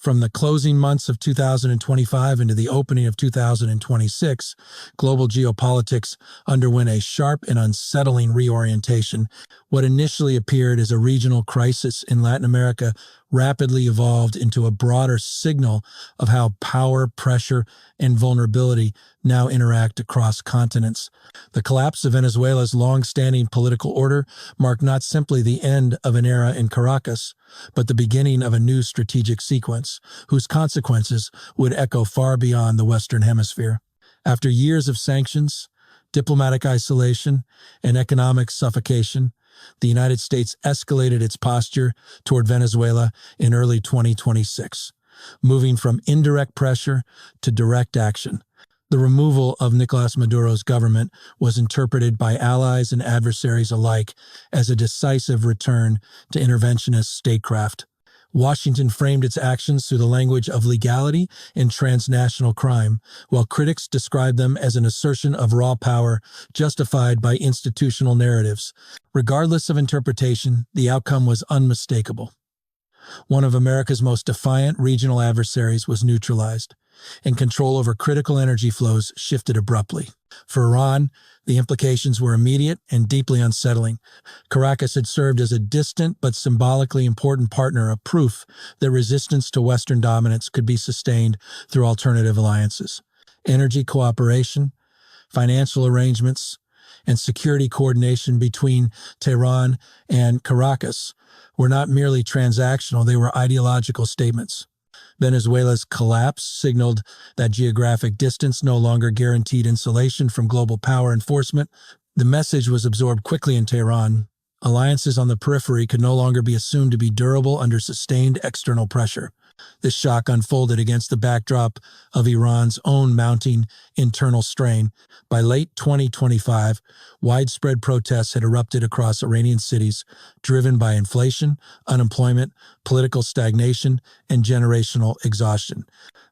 From the closing months of 2025 into the opening of 2026, global geopolitics underwent a sharp and unsettling reorientation. What initially appeared as a regional crisis in Latin America rapidly evolved into a broader signal of how power, pressure, and vulnerability now interact across continents. The collapse of Venezuela's long-standing political order marked not simply the end of an era in Caracas, but the beginning of a new strategic sequence, whose consequences would echo far beyond the Western Hemisphere. After years of sanctions, diplomatic isolation, and economic suffocation, the United States escalated its posture toward Venezuela in early 2026, moving from indirect pressure to direct action. The removal of Nicolás Maduro's government was interpreted by allies and adversaries alike as a decisive return to interventionist statecraft. Washington framed its actions through the language of legality and transnational crime, while critics described them as an assertion of raw power justified by institutional narratives. Regardless of interpretation, the outcome was unmistakable. One of America's most defiant regional adversaries was neutralized, and control over critical energy flows shifted abruptly. For Iran, the implications were immediate and deeply unsettling. Caracas had served as a distant but symbolically important partner, a proof that resistance to Western dominance could be sustained through alternative alliances. Energy cooperation, financial arrangements, and security coordination between Tehran and Caracas were not merely transactional, they were ideological statements. Venezuela's collapse signaled that geographic distance no longer guaranteed insulation from global power enforcement. The message was absorbed quickly in Tehran. Alliances on the periphery could no longer be assumed to be durable under sustained external pressure. This shock unfolded against the backdrop of Iran's own mounting internal strain. By late 2025, widespread protests had erupted across Iranian cities, driven by inflation, unemployment, political stagnation, and generational exhaustion.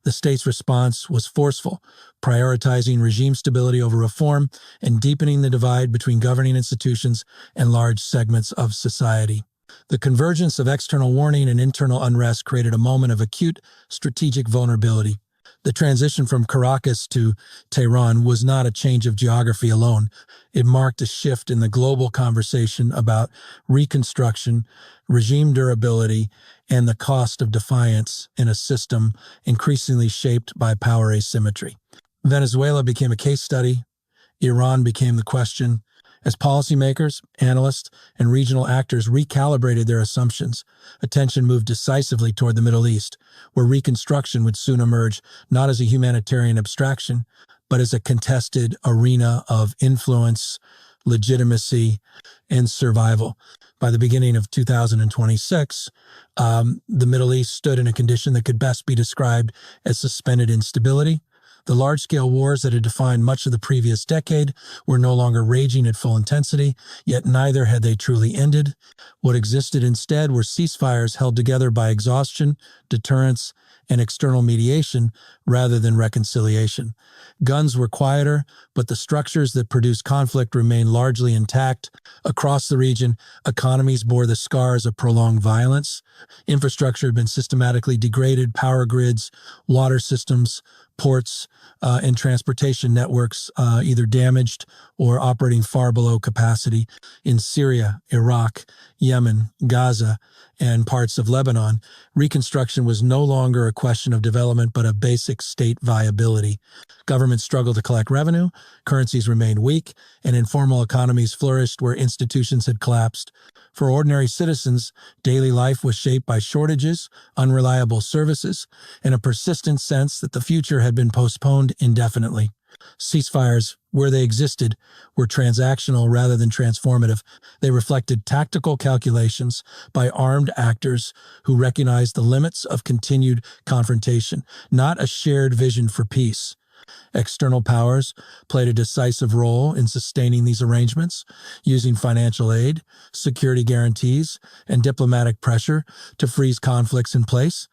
The state's response was forceful, prioritizing regime stability over reform and deepening the divide between governing institutions and large segments of society. The convergence of external warning and internal unrest created a moment of acute strategic vulnerability. The transition from Caracas to Tehran was not a change of geography alone. It marked a shift in the global conversation about reconstruction, regime durability, and the cost of defiance in a system increasingly shaped by power asymmetry. Venezuela became a case study. Iran became the question. As policymakers, analysts, and regional actors recalibrated their assumptions, attention moved decisively toward the Middle East, where reconstruction would soon emerge not as a humanitarian abstraction, but as a contested arena of influence, legitimacy, and survival. By the beginning of 2026, the Middle East stood in a condition that could best be described as suspended instability. The large-scale wars that had defined much of the previous decade were no longer raging at full intensity, yet neither had they truly ended. What existed instead were ceasefires held together by exhaustion, deterrence, and external mediation rather than reconciliation. Guns were quieter, but the structures that produced conflict remained largely intact. Across the region, economies bore the scars of prolonged violence. Infrastructure had been systematically degraded, power grids, water systems, ports, and transportation networks either damaged or operating far below capacity. In Syria, Iraq, Yemen, Gaza, and parts of Lebanon, reconstruction was no longer a question of development but of basic state viability. Governments struggled to collect revenue, currencies remained weak, and informal economies flourished where institutions had collapsed. For ordinary citizens, daily life was shaped by shortages, unreliable services, and a persistent sense that the future had been postponed indefinitely. Ceasefires, where they existed, were transactional rather than transformative. They reflected tactical calculations by armed actors who recognized the limits of continued confrontation, not a shared vision for peace. External powers played a decisive role in sustaining these arrangements, using financial aid, security guarantees, and diplomatic pressure to freeze conflicts in place.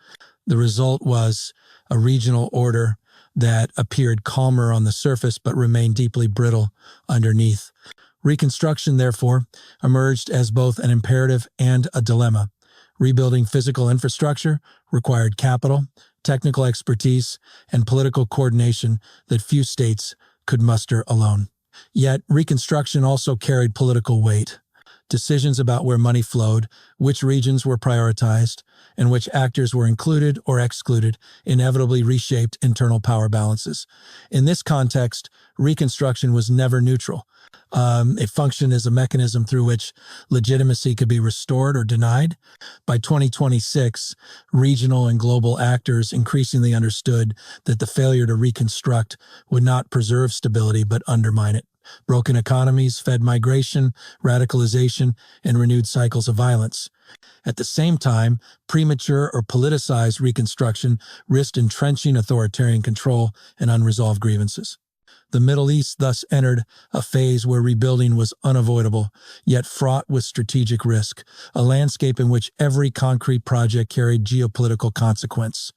The result was a regional order that appeared calmer on the surface but remained deeply brittle underneath. Reconstruction, therefore, emerged as both an imperative and a dilemma. Rebuilding physical infrastructure required capital, technical expertise, and political coordination that few states could muster alone. Yet, reconstruction also carried political weight. Decisions about where money flowed, which regions were prioritized, and which actors were included or excluded inevitably reshaped internal power balances. In this context, reconstruction was never neutral. It functioned as a mechanism through which legitimacy could be restored or denied. By 2026, regional and global actors increasingly understood that the failure to reconstruct would not preserve stability but undermine it. Broken economies fed migration, radicalization, and renewed cycles of violence. At the same time, premature or politicized reconstruction risked entrenching authoritarian control and unresolved grievances. The Middle East thus entered a phase where rebuilding was unavoidable, yet fraught with strategic risk, a landscape in which every concrete project carried geopolitical consequence.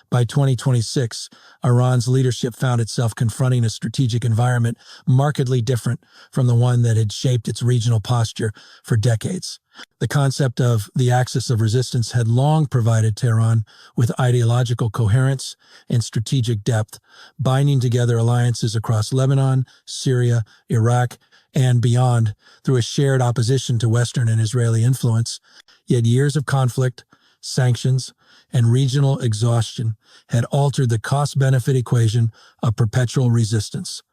By 2026, Iran's leadership found itself confronting a strategic environment markedly different from the one that had shaped its regional posture for decades. The concept of the axis of resistance had long provided Tehran with ideological coherence and strategic depth, binding together alliances across Lebanon, Syria, Iraq, and beyond through a shared opposition to Western and Israeli influence. Yet years of conflict, sanctions, and regional exhaustion had altered the cost-benefit equation of perpetual resistance.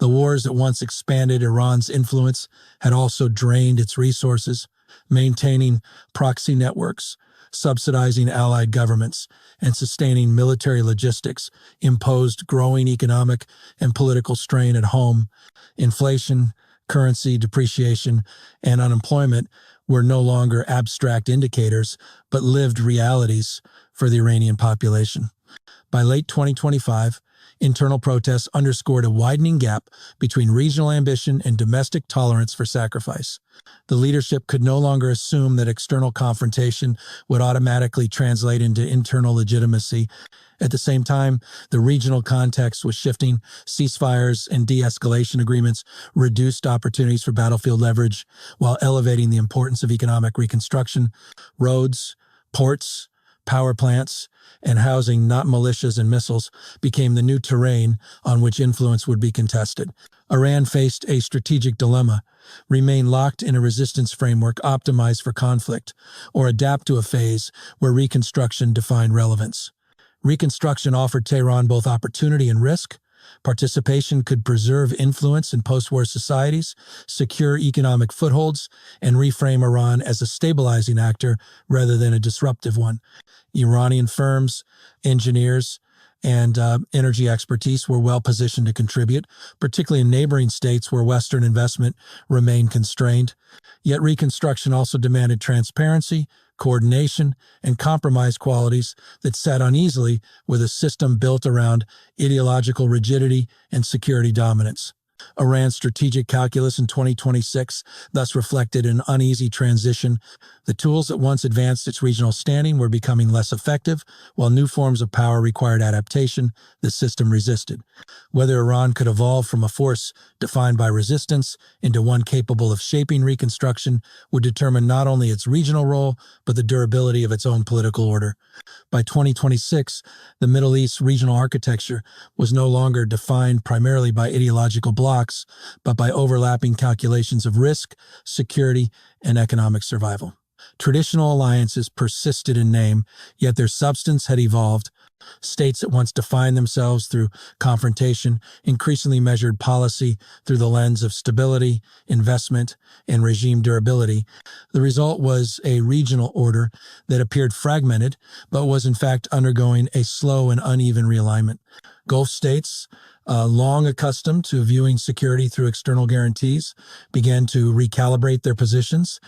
The wars that once expanded Iran's influence had also drained its resources, maintaining proxy networks, subsidizing allied governments, and sustaining military logistics imposed growing economic and political strain at home. Inflation, currency depreciation, and unemployment were no longer abstract indicators, but lived realities for the Iranian population. By late 2025, internal protests underscored a widening gap between regional ambition and domestic tolerance for sacrifice. The leadership could no longer assume that external confrontation would automatically translate into internal legitimacy. At the same time, the regional context was shifting. Ceasefires and de-escalation agreements reduced opportunities for battlefield leverage while elevating the importance of economic reconstruction. Roads, ports, power plants, and housing, not militias and missiles, became the new terrain on which influence would be contested. Iran faced a strategic dilemma: remain locked in a resistance framework optimized for conflict, or adapt to a phase where reconstruction defined relevance. Reconstruction offered Tehran both opportunity and risk. Participation could preserve influence in post-war societies, secure economic footholds, and reframe Iran as a stabilizing actor rather than a disruptive one. Iranian firms, engineers, and energy expertise were well positioned to contribute, particularly in neighboring states where Western investment remained constrained. Yet reconstruction also demanded transparency, coordination, and compromise qualities that sat uneasily with a system built around ideological rigidity and security dominance. Iran's strategic calculus in 2026 thus reflected an uneasy transition. The tools that once advanced its regional standing were becoming less effective, while new forms of power required adaptation. The system resisted. Whether Iran could evolve from a force defined by resistance into one capable of shaping reconstruction would determine not only its regional role, but the durability of its own political order. By 2026, the Middle East regional architecture was no longer defined primarily by ideological blocks, but by overlapping calculations of risk, security, and economic survival. Traditional alliances persisted in name, yet their substance had evolved. States that once defined themselves through confrontation increasingly measured policy through the lens of stability, investment, and regime durability. The result was a regional order that appeared fragmented, but was in fact undergoing a slow and uneven realignment. Gulf states, long accustomed to viewing security through external guarantees, began to recalibrate their positions.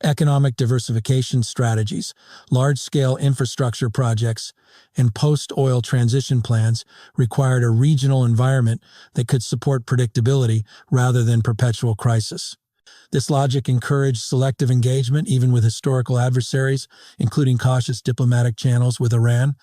Economic diversification strategies, large-scale infrastructure projects, and post-oil transition plans required a regional environment that could support predictability rather than perpetual crisis. This logic encouraged selective engagement even with historical adversaries, including cautious diplomatic channels with Iran.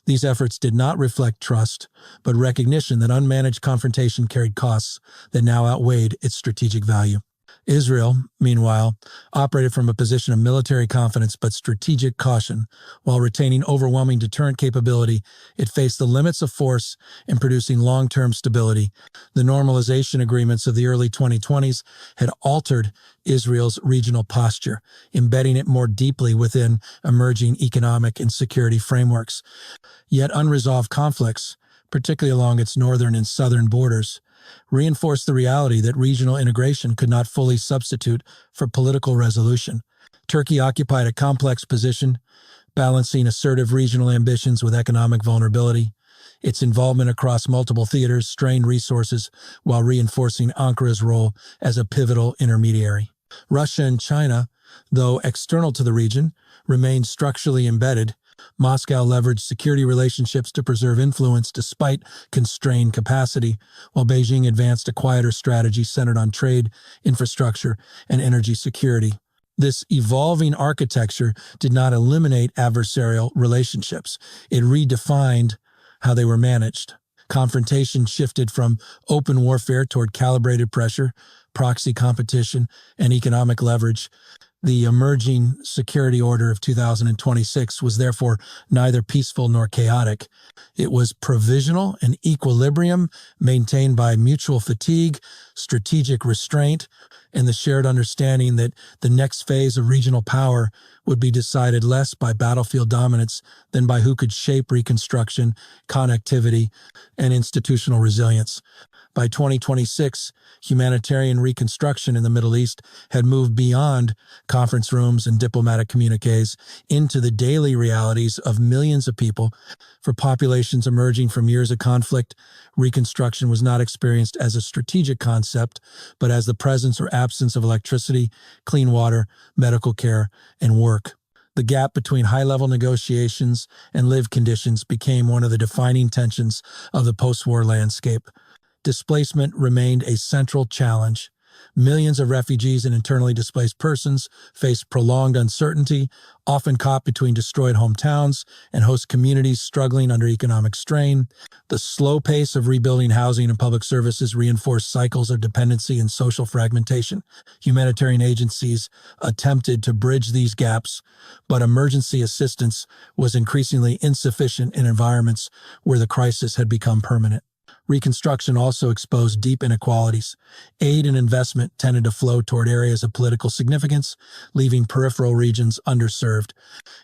These efforts did not reflect trust, but recognition that unmanaged confrontation carried costs that now outweighed its strategic value. Israel, meanwhile, operated from a position of military confidence but strategic caution. While retaining overwhelming deterrent capability, it faced the limits of force in producing long-term stability. The normalization agreements of the early 2020s had altered Israel's regional posture, embedding it more deeply within emerging economic and security frameworks. Yet unresolved conflicts, particularly along its northern and southern borders, reinforced the reality that regional integration could not fully substitute for political resolution. Turkey occupied a complex position, balancing assertive regional ambitions with economic vulnerability. Its involvement across multiple theaters strained resources while reinforcing Ankara's role as a pivotal intermediary. Russia and China, though external to the region, remained structurally embedded. Moscow leveraged security relationships to preserve influence despite constrained capacity, while Beijing advanced a quieter strategy centered on trade, infrastructure, and energy security. This evolving architecture did not eliminate adversarial relationships. It redefined how they were managed. Confrontation shifted from open warfare toward calibrated pressure, proxy competition, and economic leverage. The emerging security order of 2026 was therefore neither peaceful nor chaotic. It was provisional, an equilibrium maintained by mutual fatigue, strategic restraint, and the shared understanding that the next phase of regional power would be decided less by battlefield dominance than by who could shape reconstruction, connectivity, and institutional resilience. By 2026, humanitarian reconstruction in the Middle East had moved beyond conference rooms and diplomatic communiques into the daily realities of millions of people. For populations emerging from years of conflict, reconstruction was not experienced as a strategic concept, but as the presence or absence of electricity, clean water, medical care, and work. The gap between high-level negotiations and lived conditions became one of the defining tensions of the post-war landscape. Displacement remained a central challenge. Millions of refugees and internally displaced persons faced prolonged uncertainty, often caught between destroyed hometowns and host communities struggling under economic strain. The slow pace of rebuilding housing and public services reinforced cycles of dependency and social fragmentation. Humanitarian agencies attempted to bridge these gaps, but emergency assistance was increasingly insufficient in environments where the crisis had become permanent. Reconstruction also exposed deep inequalities. Aid and investment tended to flow toward areas of political significance, leaving peripheral regions underserved.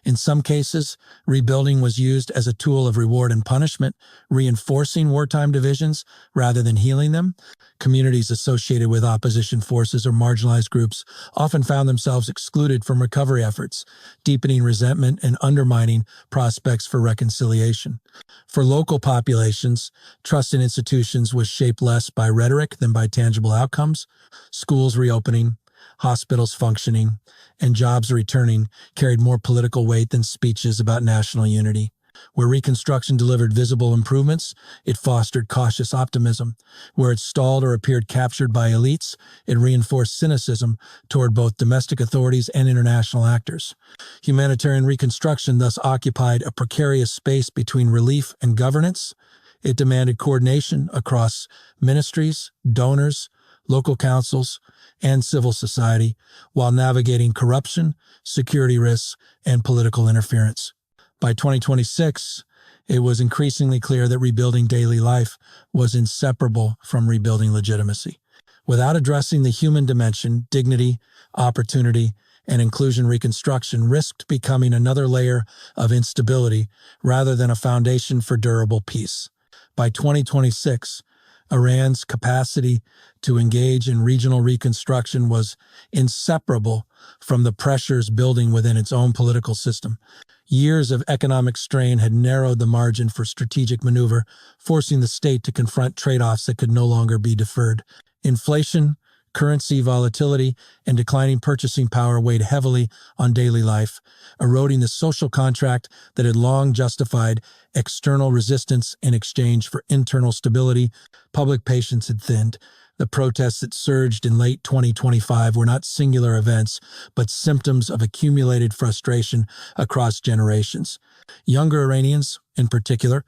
In some cases, rebuilding was used as a tool of reward and punishment, reinforcing wartime divisions rather than healing them. Communities associated with opposition forces or marginalized groups often found themselves excluded from recovery efforts, deepening resentment and undermining prospects for reconciliation. For local populations, trust in institutions was shaped less by rhetoric than by tangible outcomes. Schools reopening, hospitals functioning, and jobs returning carried more political weight than speeches about national unity. Where reconstruction delivered visible improvements, it fostered cautious optimism. Where it stalled or appeared captured by elites, it reinforced cynicism toward both domestic authorities and international actors. Humanitarian reconstruction thus occupied a precarious space between relief and governance. It demanded coordination across ministries, donors, local councils, and civil society, while navigating corruption, security risks, and political interference. By 2026, it was increasingly clear that rebuilding daily life was inseparable from rebuilding legitimacy. Without addressing the human dimension, dignity, opportunity, and inclusion, reconstruction risked becoming another layer of instability rather than a foundation for durable peace. By 2026, Iran's capacity to engage in regional reconstruction was inseparable from the pressures building within its own political system. Years of economic strain had narrowed the margin for strategic maneuver, forcing the state to confront trade-offs that could no longer be deferred. Inflation, currency volatility, and declining purchasing power weighed heavily on daily life, eroding the social contract that had long justified external resistance in exchange for internal stability. Public patience had thinned. The protests that surged in late 2025 were not singular events, but symptoms of accumulated frustration across generations. Younger Iranians, in particular,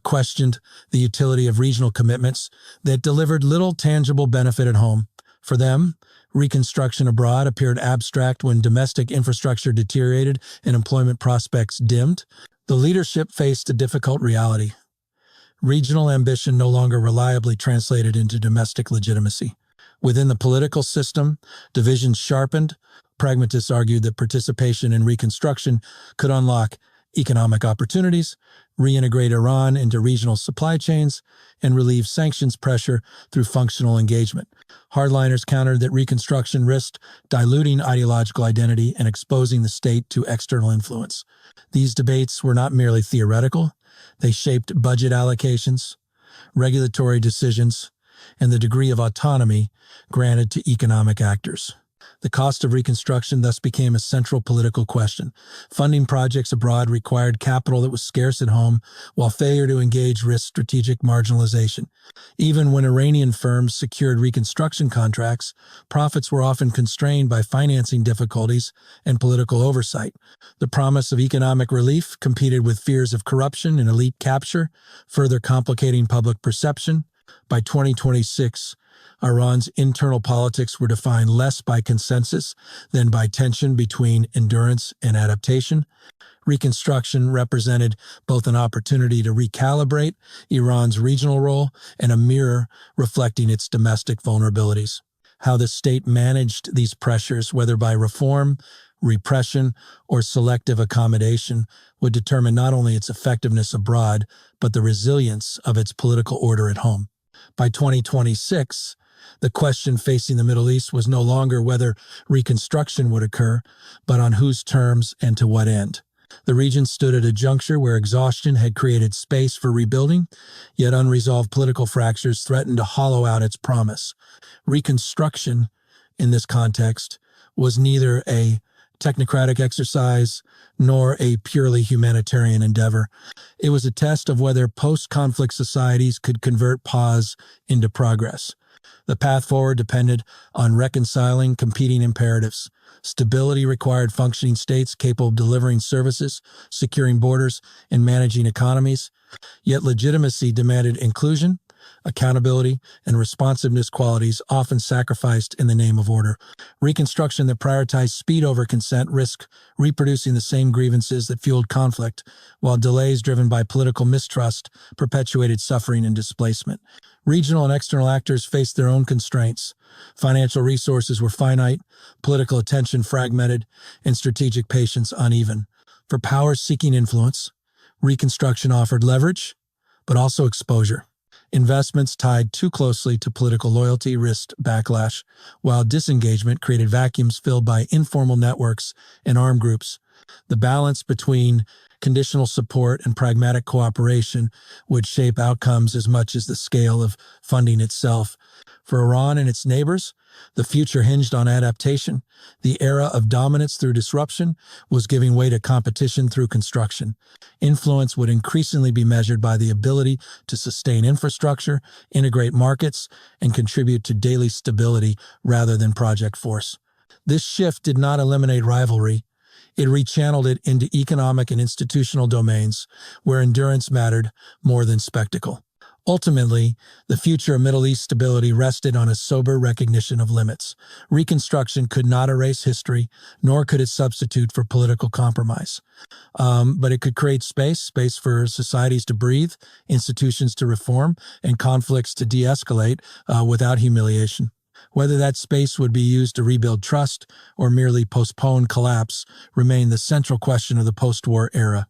questioned the utility of regional commitments that delivered little tangible benefit at home. For them, Reconstruction abroad appeared abstract when domestic infrastructure deteriorated and employment prospects dimmed. The leadership faced a difficult reality. Regional ambition no longer reliably translated into domestic legitimacy. Within the political system, divisions sharpened. Pragmatists argued that participation in reconstruction could unlock economic opportunities, reintegrate Iran into regional supply chains, and relieve sanctions pressure through functional engagement. Hardliners countered that reconstruction risked diluting ideological identity and exposing the state to external influence. These debates were not merely theoretical. They shaped budget allocations, regulatory decisions, and the degree of autonomy granted to economic actors. The cost of reconstruction thus became a central political question. Funding projects abroad required capital that was scarce at home, while failure to engage risked strategic marginalization. Even when Iranian firms secured reconstruction contracts, profits were often constrained by financing difficulties and political oversight. The promise of economic relief competed with fears of corruption and elite capture, further complicating public perception. By 2026, Iran's internal politics were defined less by consensus than by tension between endurance and adaptation. Reconstruction represented both an opportunity to recalibrate Iran's regional role and a mirror reflecting its domestic vulnerabilities. How the state managed these pressures, whether by reform, repression, or selective accommodation, would determine not only its effectiveness abroad, but the resilience of its political order at home. By 2026, the question facing the Middle East was no longer whether reconstruction would occur, but on whose terms and to what end. The region stood at a juncture where exhaustion had created space for rebuilding, yet unresolved political fractures threatened to hollow out its promise. Reconstruction, in this context, was neither a technocratic exercise nor a purely humanitarian endeavor. It was a test of whether post-conflict societies could convert pause into progress. The path forward depended on reconciling competing imperatives. Stability required functioning states capable of delivering services, securing borders, and managing economies. Yet legitimacy demanded inclusion, accountability, and responsiveness, qualities often sacrificed in the name of order. Reconstruction that prioritized speed over consent risked reproducing the same grievances that fueled conflict, while delays driven by political mistrust perpetuated suffering and displacement. Regional and external actors faced their own constraints. Financial resources were finite, political attention fragmented, and strategic patience uneven. For powers seeking influence, reconstruction offered leverage, but also exposure. Investments tied too closely to political loyalty risked backlash, while disengagement created vacuums filled by informal networks and armed groups. The balance between conditional support and pragmatic cooperation would shape outcomes as much as the scale of funding itself. For Iran and its neighbors, the future hinged on adaptation. The era of dominance through disruption was giving way to competition through construction. Influence would increasingly be measured by the ability to sustain infrastructure, integrate markets, and contribute to daily stability rather than project force. This shift did not eliminate rivalry. It rechanneled it into economic and institutional domains where endurance mattered more than spectacle. Ultimately, the future of Middle East stability rested on a sober recognition of limits. Reconstruction could not erase history, nor could it substitute for political compromise. But it could create space for societies to breathe, institutions to reform, and conflicts to de-escalate without humiliation. Whether that space would be used to rebuild trust or merely postpone collapse remained the central question of the post-war era.